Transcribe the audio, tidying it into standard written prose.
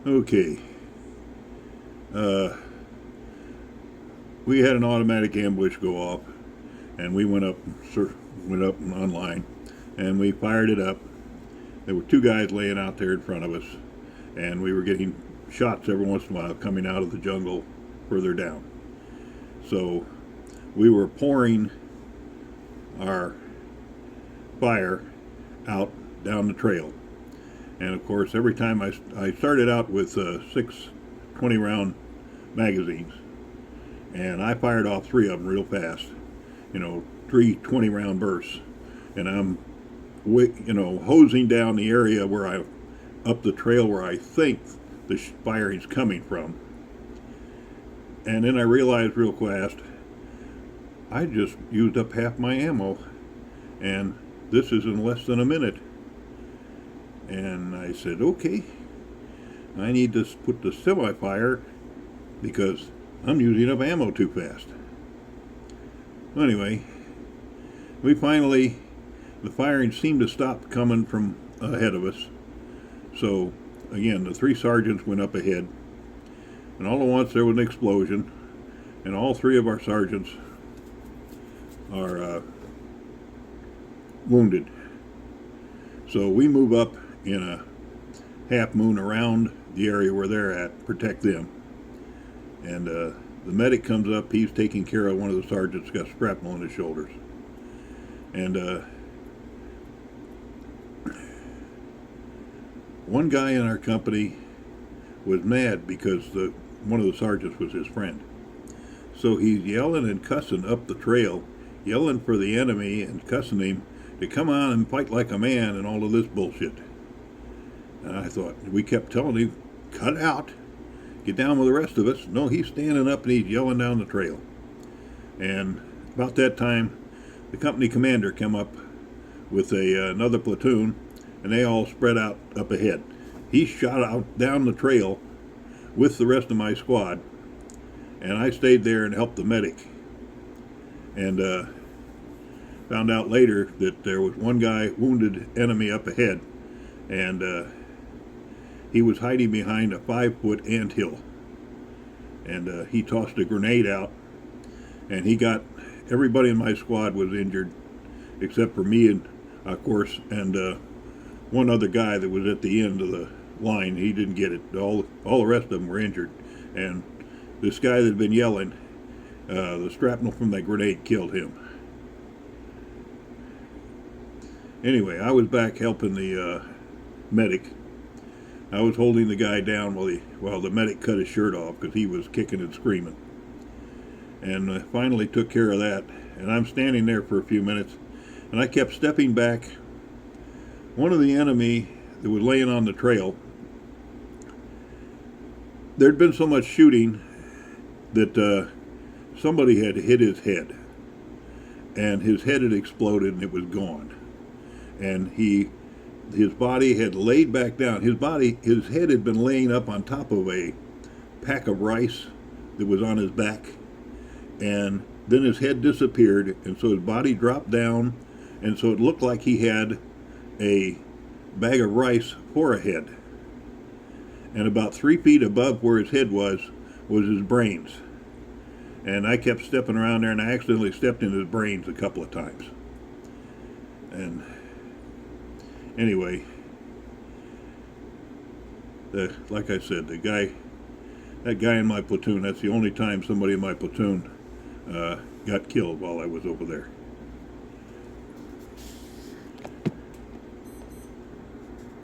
Okay. Uh, we had an automatic ambush go off, and we went up online, and we fired it up. There were two guys laying out there in front of us, and we were getting shots every once in a while coming out of the jungle further down. So we were pouring our fire out down the trail. And of course, every time I started out with 6 20-round magazines, and I fired off 3 of them real fast, 3 20-round bursts, and I'm, hosing down the area up the trail where I think the firing's coming from. And then I realized real fast, I just used up half my ammo, and this is in less than a minute. And I said, okay, I need to put the semi-fire because I'm using up ammo too fast. Anyway, the firing seemed to stop coming from ahead of us. So again, the 3 sergeants went up ahead, and all at once there was an explosion, and all 3 of our sergeants are wounded. So we move up in a half moon around the area where they're at, protect them. And the medic comes up, he's taking care of one of the sergeants, got shrapnel in his shoulders. And one guy in our company was mad because one of the sergeants was his friend. So he's yelling and cussing up the trail, yelling for the enemy and cussing him to come on and fight like a man and all of this bullshit. And I thought, we kept telling him, cut out, get down with the rest of us. No, he's standing up and he's yelling down the trail. And about that time, the company commander came up with another platoon, and they all spread out up ahead. He shot out down the trail with the rest of my squad, and I stayed there and helped the medic. And found out later that there was one guy wounded enemy up ahead, and he was hiding behind a 5-foot anthill, and he tossed a grenade out, and everybody in my squad was injured except for me, and of course, and one other guy that was at the end of the line. He didn't get it. All the rest of them were injured, and this guy that had been yelling, the shrapnel from that grenade killed him. Anyway, I was back helping the medic. I was holding the guy down while the medic cut his shirt off because he was kicking and screaming. And finally took care of that. And I'm standing there for a few minutes, and I kept stepping back. One of the enemy that was laying on the trail, there'd been so much shooting that somebody had hit his head, and his head had exploded and it was gone. And his body had laid back down. His head had been laying up on top of a pack of rice that was on his back, and then his head disappeared, and so his body dropped down, and so it looked like he had a bag of rice for a head. And about 3 feet above where his head was his brains. And I kept stepping around there, and I accidentally stepped in his brains a couple of times. And anyway, like I said, that guy in my platoon, that's the only time somebody in my platoon got killed while I was over there.